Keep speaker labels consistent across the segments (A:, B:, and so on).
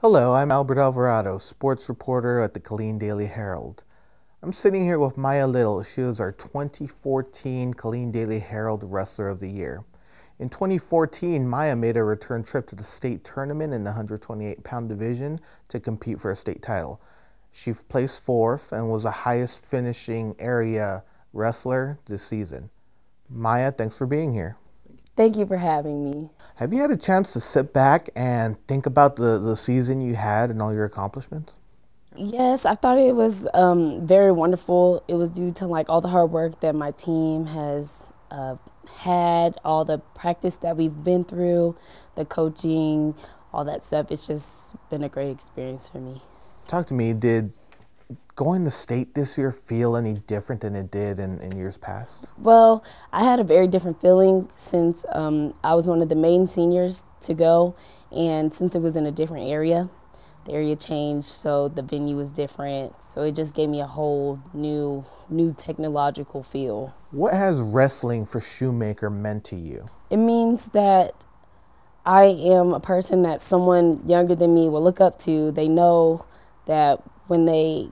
A: Hello, I'm Alvarado, sports reporter at the Killeen Daily Herald. I'm sitting here with Maya Little. She was our 2014 Killeen Daily Herald Wrestler of the Year. In 2014, Maya made a return trip to the state tournament in the 128-pound division to compete for a state title. She placed fourth and was the highest finishing area wrestler this season. Maya, thanks for being here.
B: Thank you for having me.
A: Have you had a chance to sit back and think about the season you had and all your accomplishments?
B: Yes, I thought it was very wonderful. It was due to all the hard work that my team has had, all the practice that we've been through, the coaching, all that stuff. It's just been a great experience for me.
A: Talk to me, did going to state this year feel any different than it did in years past?
B: Well, I had a very different feeling since I was one of the main seniors to go, and since it was in a different area, the area changed, so the venue was different. So it just gave me a whole new technological feel.
A: What has wrestling for Shoemaker meant to you?
B: It means that I am a person that someone younger than me will look up to. They know that when they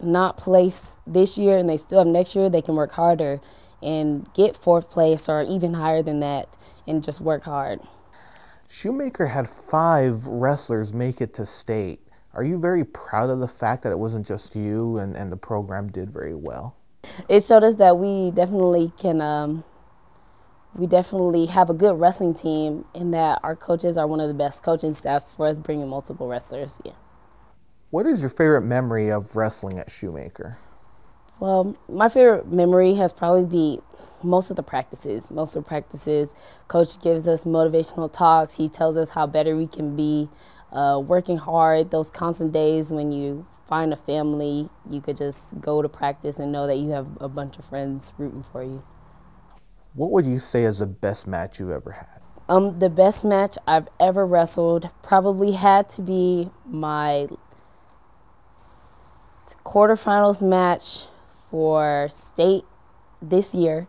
B: not place this year and they still have next year, they can work harder and get fourth place or even higher than that and just work hard.
A: Shoemaker had 5 wrestlers make it to state. Are you very proud of the fact that it wasn't just you and the program did very well?
B: It showed us that we definitely can, we definitely have a good wrestling team and that our coaches are one of the best coaching staff for us bringing multiple wrestlers. Yeah. What
A: is your favorite memory of wrestling at Shoemaker?
B: Well, my favorite memory has probably been most of the practices. Coach gives us motivational talks. He tells us how better we can be, working hard, those constant days when you find a family, you could just go to practice and know that you have a bunch of friends rooting for you.
A: What would you say is the best match you've ever had?
B: The best match I've ever wrestled probably had to be my quarterfinals match for state this year.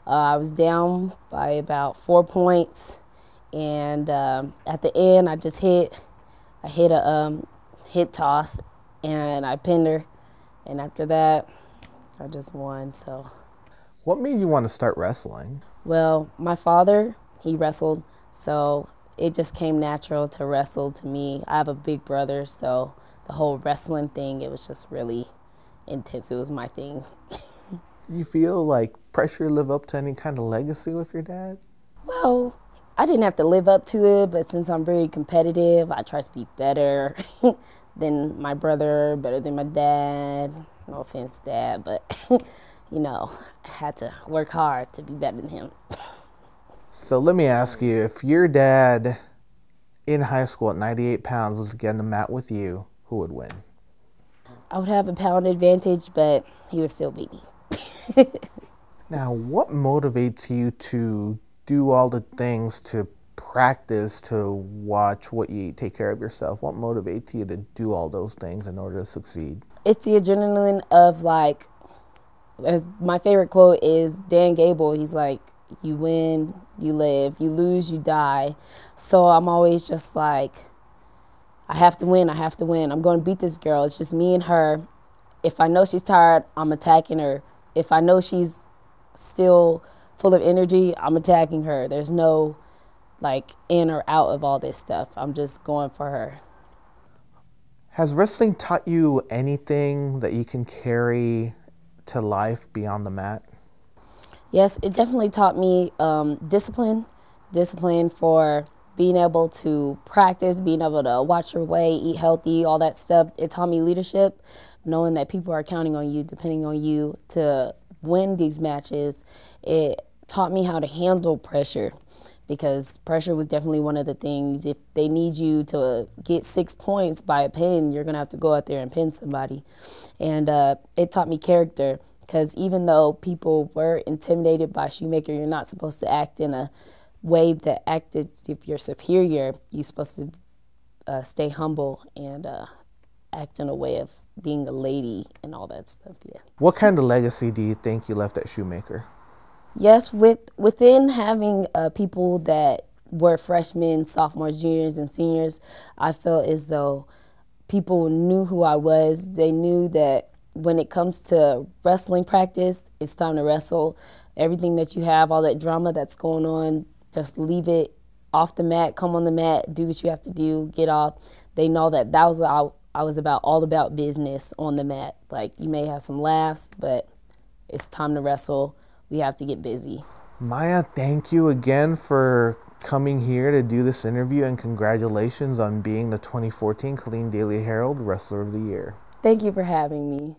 B: I was down by about 4 points, and at the end I hit a hip toss and I pinned her, and after that I just won. So
A: what made you want to start wrestling?
B: Well, my father, he wrestled, so it just came natural to wrestle to me. I have a big brother, so the whole wrestling thing, it was just really intense. It was my thing.
A: You feel like pressure to live up to any kind of legacy with your dad?
B: Well, I didn't have to live up to it, but since I'm very competitive, I try to be better than my brother, better than my dad. No offense, Dad, but you know, I had to work hard to be better than him.
A: So let me ask you, if your dad in high school at 98 pounds was to get on the mat with you, who would win?
B: I would have a pound advantage, but he would still beat me.
A: Now, what motivates you to do all the things, to practice, to watch what you eat, take care of yourself? What motivates you to do all those things in order to succeed?
B: It's the adrenaline of, as my favorite quote is Dan Gable. He's like, you win, you live, you lose, you die. So I'm always just like, I have to win, I have to win. I'm going to beat this girl. It's just me and her. If I know she's tired, I'm attacking her. If I know she's still full of energy, I'm attacking her. There's no in or out of all this stuff. I'm just going for her.
A: Has wrestling taught you anything that you can carry to life beyond the mat?
B: Yes, it definitely taught me discipline for being able to practice, being able to watch your weight, eat healthy, all that stuff. It taught me leadership, knowing that people are counting on you, depending on you to win these matches. It taught me how to handle pressure, because pressure was definitely one of the things. If they need you to get 6 points by a pin, you're going to have to go out there and pin somebody. And it taught me character, because even though people were intimidated by Shoemaker, you're not supposed to act in a way that acted if you're superior. You're supposed to stay humble and act in a way of being a lady and all that stuff. Yeah.
A: What kind of legacy do you think you left at Shoemaker?
B: Yes, within having people that were freshmen, sophomores, juniors, and seniors, I felt as though people knew who I was. They knew that when it comes to wrestling practice, it's time to wrestle. Everything that you have, all that drama that's going on, just leave it off the mat, come on the mat, do what you have to do, get off. They know that that was what I was about, all about business on the mat. Like, you may have some laughs, but it's time to wrestle. We have to get busy.
A: Maya, thank you again for coming here to do this interview, and congratulations on being the 2014 Killeen Daily Herald Wrestler of the Year.
B: Thank you for having me.